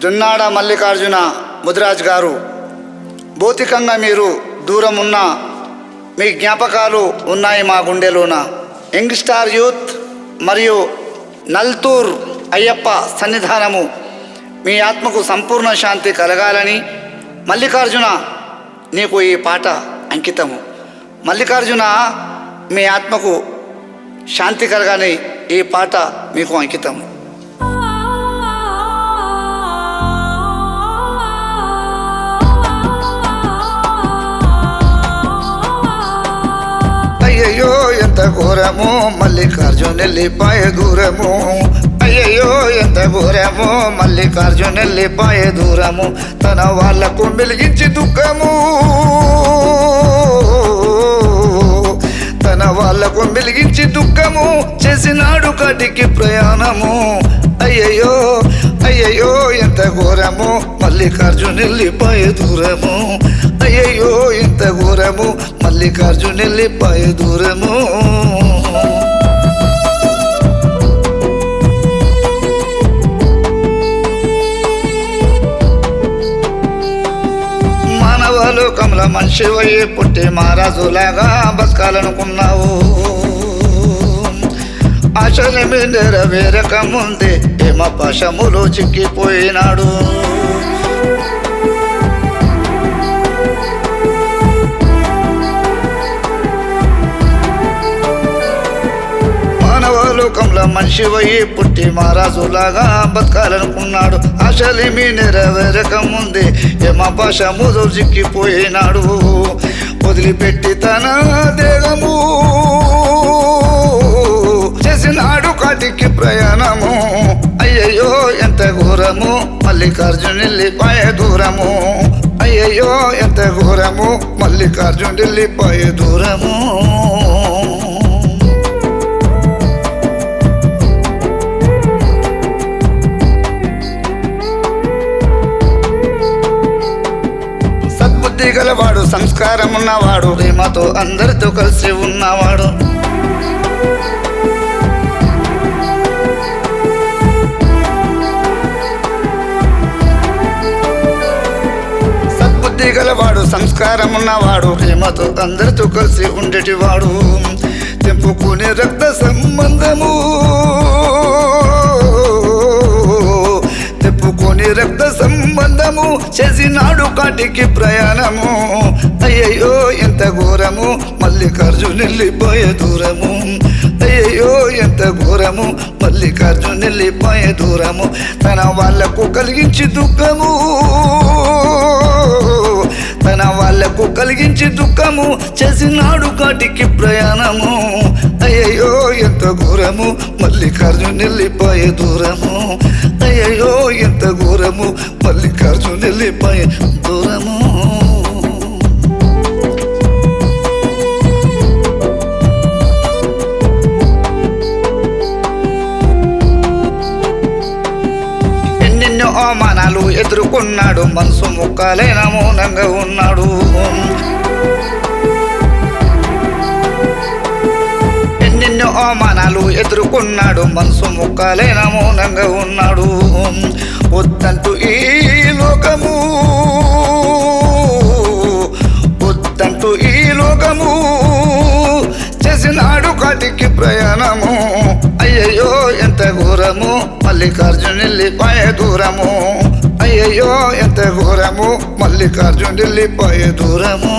జొన్నాడ మల్లికార్జున ముదిరాజ్ గారు, భౌతికంగా మీరు దూరం ఉన్నా మీ జ్ఞాపకాలు ఉన్నాయి మా గుండెలోన. యంగ్ స్టార్ యూత్ మరియు నల్తూర్ అయ్యప్ప సన్నిధానము మీ ఆత్మకు సంపూర్ణ శాంతి కలగాలని మల్లికార్జున నీకు ఈ పాట అంకితము. మల్లికార్జున మీ ఆత్మకు శాంతి కలగాలని ఈ పాట మీకు అంకితము. అయ్యయ్యో ఎంత ఘోరము మల్లికార్జున వెళ్ళిపాయ దూరము, అయ్యయ్యో ఎంత ఘోరము మల్లికార్జున వెళ్ళిపాయ దూరము, తన వాళ్లకు వెలిగించి దుఃఖము, తన వాళ్లకు వెలిగించి దుఃఖము చేసినాడు కాటికి ప్రయాణము. అయ్యయ్యో అయ్యయ్యో ఎంత ఘోరము మల్లికార్జున వెళ్ళిపాయ దూరము, అయ్యయ్యో ఎంత ఘోరము మల్లికార్జున వెళ్ళిపాయ దూరము. మానవలోకంలో మనిషివయ్యే పుట్టి మహారాజులాగా బతకాలనుకున్నావు, ఆశలమే నెరవేరక ముందే ఏమ పాశములో చిక్కిపోయినాడు. మానవలోకంలో మనిషివయ్యి పుట్టి మహారాజులాగా బతకాలనుకున్నాడు, ఆశలేమీ నెరవేరక ముందే ఏమ పాశములో చిక్కిపోయినాడు. వదిలిపెట్టి తన దేహము చేసినాడు కాటికి ప్రయాణము. అయ్యయ్యో ఎంత ఘోరము మల్లికార్జున వెళ్ళిపాయ దూరము, అయ్యయ్యో ఎంత ఘోరము మల్లికార్జున వెళ్ళిపాయ దూరము. సద్బుద్ధి గలవాడు, సంస్కారం ఉన్నవాడు, ప్రేమతో అందరితో కలిసి ఉన్నవాడు, గలవాడు, సంస్కారం ఉన్నవాడు, ప్రేమతో అందరితో కలిసి ఉండేటివాడు. తెంపుకునే రక్త సంబంధము, తెంపుకొని రక్త సంబంధము చేసినాడు కాటికి ప్రయాణము. అయ్యయ్యో ఎంత ఘోరము మల్లికార్జున వెళ్ళిపాయ దూరము, అయ్యయ్యో ఎంత ఘోరము మల్లికార్జున వెళ్ళిపాయ దూరము, తన వాళ్లకు కలిగించి దుఃఖము, తన వాళ్లకు కలిగించి దుఃఖము చేసినాడు కాటికి ప్రయాణము. అయ్యయ్యో ఎంత ఘోరము మల్లికార్జున వెళ్ళిపాయ దూరము, అయ్యయ్యో ఎంత ఘోరము మల్లికార్జున వెళ్ళిపాయ దూరము. ఎన్నెన్నో అవమానాలు ఎదుర్కొన్నాడు, మనసు ముక్కలైన మౌనంగా ఉన్నాడు. ఎన్నెన్నో అవమానాలు ఎదుర్కొన్నాడు, మనసు ముక్కలైన మౌనంగా ఉన్నాడు. వద్దంటూ ఈ లోకము, వద్దంటూ ఈ లోకము చేసినాడు కాటికి ప్రయాణము. అయ్యయ్యో ఎంత ఘోరము మల్లికార్జున వెళ్ళిపాయ దూరము, అయ్యయ్యో ఎంత ఘోరము మల్లికార్జున వెళ్ళిపాయ దూరము.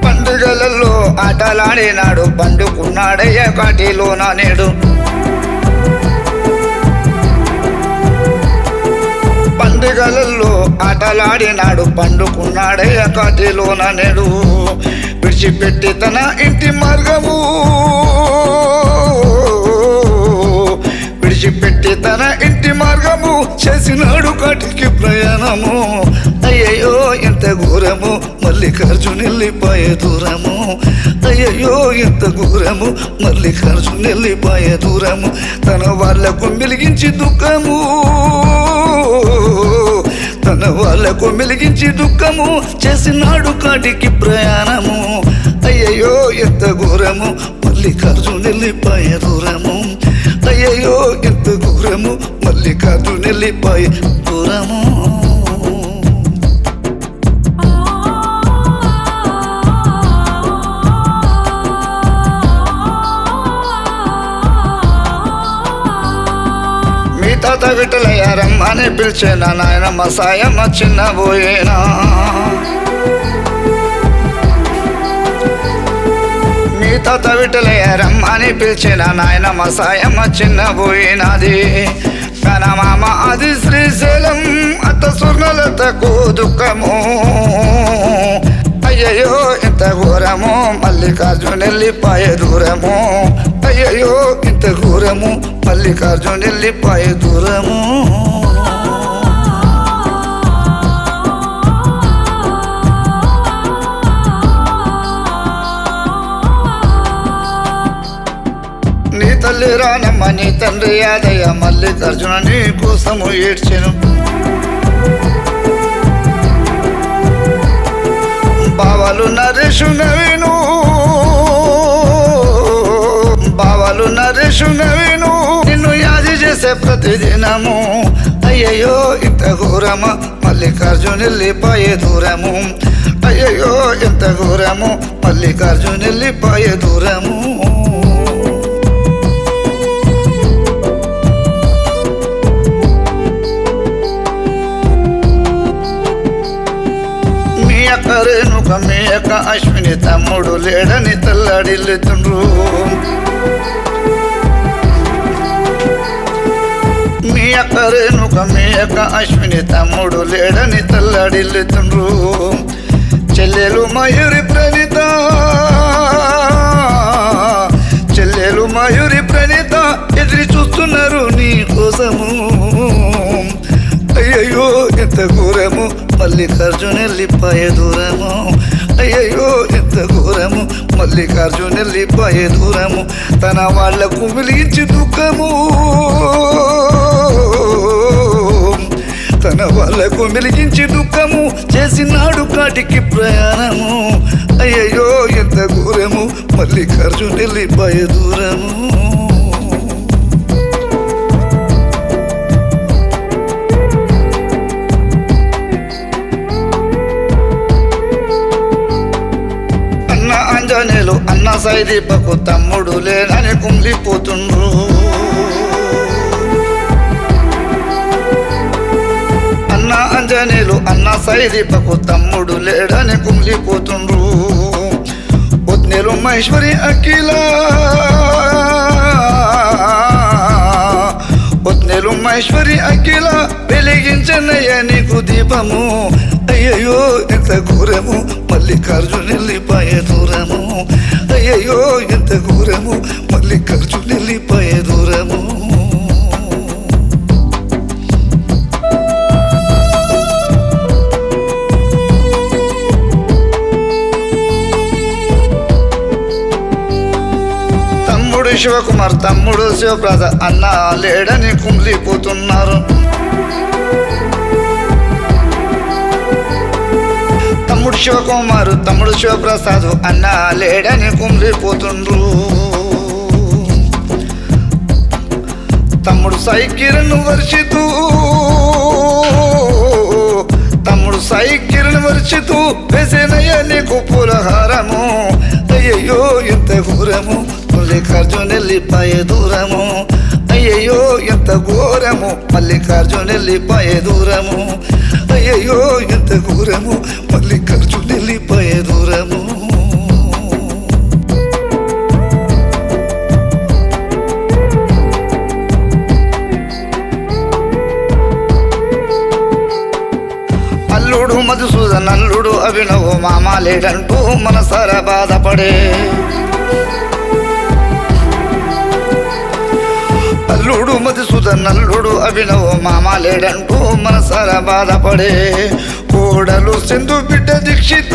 పండుగలలో ఆటలాడినాడు, పండుకున్నాడయ్య కాటిలోన నేడు. పండుగలలో ఆటలాడినాడు, పండుకున్నాడయ్య కాటిలోన నేడు. విడిచిపెట్టి తన ఇంటి మార్గము, విడిచిపెట్టి తన ఇంటి మార్గము చేసినాడు కాటికి ప్రయాణము. అయ్యయ్యో ఎంత ఘోరము మల్లికార్జున వెళ్ళిపాయ దూరము, అయ్యయ్యో ఎంత ఘోరము మల్లికార్జున వెళ్ళిపాయ దూరము, తన వాళ్లకు వెలిగించి దుఃఖము, తన వాళ్ళకు మెలిగించి దుఃఖము చేసినాడు కాటికి ప్రయాణము అయ్యయ్యో ఎంత ఘోరము మల్లికార్జునెల్లిపాయ దూరము అయ్యయ్యో ఎంత ఘోరము మల్లికార్జునెల్లిపాయ దూరము తాత విఠలయ్య రమ్మని పిలిచేనా నాయనమ్మ సాయమ్మ చిన్నబోయేనా మీ తాత విఠలయ్య రమ్మని పిలిచేనా నాయనమ్మ సాయమ్మ చిన్నబోయినది కనమామ అది శ్రీశైలం అత్త స్వర్ణలతకు దుఃఖము అయ్యయ్యో ఇంత ఘోరము మల్లికార్జునెల్లిపాయ దూరము అయ్యయ్యో ఇంత ఘోరము మల్లికార్జునెల్లిపాయ దూరము నీ తల్లి రానమ్మ నీ తండ్రి యాదయ్య మల్లికార్జున నీ కోసము ఏడ్చెను బావలు నరేషు నవీను బావలు నరేషు నవీను నిన్ను యాది చేసే ప్రతిదినము అయ్యయ్యో ఇంత ఘోరము మల్లికార్జునెల్లిపాయ దూరము అయ్యయ్యో ఎంత ఘోరము మల్లికార్జునెల్లిపాయ దూరము రేణుక మీ యొక్క అశ్విని తమ్ముడు లేడని తల్లాడిల్లుతుండ్రు మీ యొక్క రేణుక మీ యొక్క అశ్విని తమ్ముడు లేడని తల్లాడిల్లుతుండ్రు చెల్లెలు మయూరి ప్రణీత చెల్లెలు మయూరి ప్రణీత ఎదురు చూస్తున్నారు నీ కోసము అయ్యయ్యో ఎంత ఘోరము మల్లికార్జునెల్లిపాయ దూరము అయ్యయ్యో ఎంత ఘోరము మల్లికార్జునెల్లిపాయ దూరము తన వాళ్లకు వెలిగించి దుఃఖము తన వాళ్లకు వెలిగించి దుఃఖము చేసినాడు కాటికి ప్రయాణము అయ్యయ్యో ఎంత ఘోరము మల్లికార్జునెల్లిపాయ దూరము ఆంజనేయులు అన్న సైదీపకు తమ్ముడు లేడని కుమిలిపోతుండ్రు అన్న ఆంజనేయులు అన్న సైదీపకు తమ్ముడు లేడని కుమిలిపోతుండ్రు పొద్దునేలు మహేశ్వరి అఖిల పొద్దునేలు మహేశ్వరి అఖిల వెలిగించనయ్య నీకు దీపము అయ్యయ్యో ఎంత ఘోరము మల్లికార్జునెల్లిపాయ దూరము అయ్యయ్యో ఎంత ఘోరము మల్లికార్జునెల్లిపాయ దూరము తమ్ముడు శివకుమార్ తమ్ముడు శివప్రసాద్ అన్న లేడని కుమిలిపోతున్నారు తమ్ముడు శివకుమారు తమ్ముడు శివప్రసాద్ అన్న లేడని కుమిలిపోతుండ్రు తమ్ముడు సాయి కిరణ్ వర్షితూ తమ్ముడు సాయి కిరణ్ వర్షితూ వేసేనయ్య నీకు పులహారము అయ్యయ్యో ఎంత ఘోరము మల్లికార్జునెల్లిపాయ దూరము అయ్యయ్యో ఎంత ఘోరము మల్లికార్జునెల్లిపాయ దూరము అయ్యయ్యో ఎంత ఘోరము మల్లికార్జునెల్లిపాయ దూరము అల్లుడు మధుసూదన్ అల్లుడు అభినవ్ మామ లేడంటూ మనసారా బాధపడే అల్లుడు మధుసూదన్ అల్లుడు అభినవ్ మామ లేడంటూ మనసారా బాధపడే కోడలు సింధు బిడ్డ దీక్షిత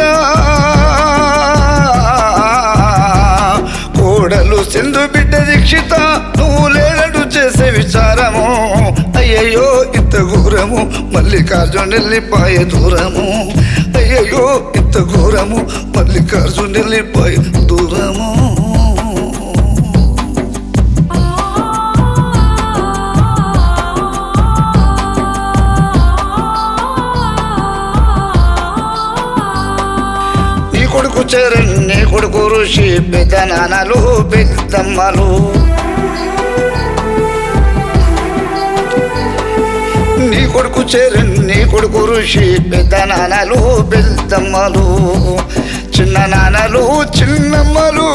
కోడలు సింధు బిడ్డ దీక్షిత నువ్వు లేడడు చేసే విచారము అయ్యయ్యో ఇంత ఘోరము దూరము మల్లికార్జున వెళ్ళిపోయే దూరము అయ్యయ్యో ఇంత ఘోరము మల్లికార్జున వెళ్ళిపోయే దూరము కొడుకు చరణ్ నీ కొడుకు ఋషి పెద్ద నాన్నలు పెద్దమ్మలు నీ కొడుకు చరణ్ నీ కొడుకు ఋషి పెద్ద నాన్నలు పెద్దమ్మలు చిన్న నాన్నలు చిన్నమ్మలు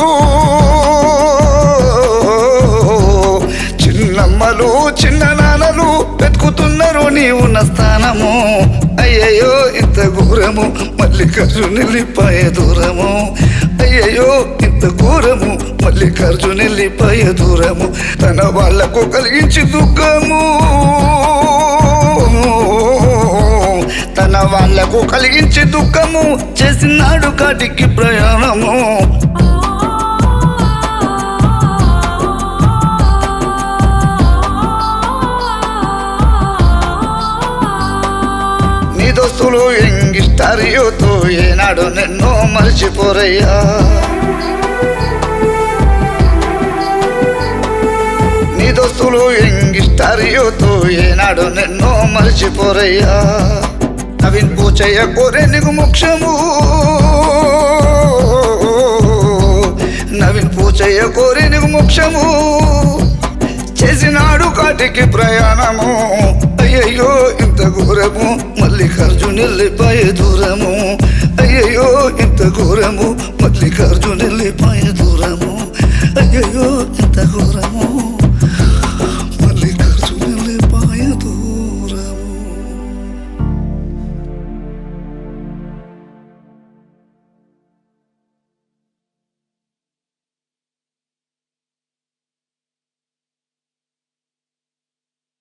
చిన్నమ్మలు చిన్న నాన్నలు వెతుకుతున్నారు నీవున్న స్థానము అయ్యయ్యో ఇంత ఘోరము మల్లికార్జున వెళ్ళిపోయే దూరము అయ్యయ్యో ఇంత ఘోరము మల్లికార్జున వెళ్ళిపోయే దూరము తన వాళ్లకు కలిగించి దుఃఖము తన వాళ్లకు కలిగించి దుఃఖము చేసినాడు కాటికి ప్రయాణము దోస్తులు ఎంగిస్తారు యూతు ఏనాడు నిన్ను మర్చిపోరయ్యా నీ దోస్తులు ఎంగిస్తారు యూతు ఏనాడు నిన్ను మర్చిపోరయ్యా నవీన్ పూచయ్య కోరే నీకు మోక్షము నవీన్ పూచయ్య కోరే నీకు మోక్షము చేసినాడు కాటికి ప్రయాణము అయ్యయ్యో ఇంత ఘోరము మల్లికార్జున వెళ్ళిపోయే దూరము అయ్యయ్యో ఇంత ఘోరము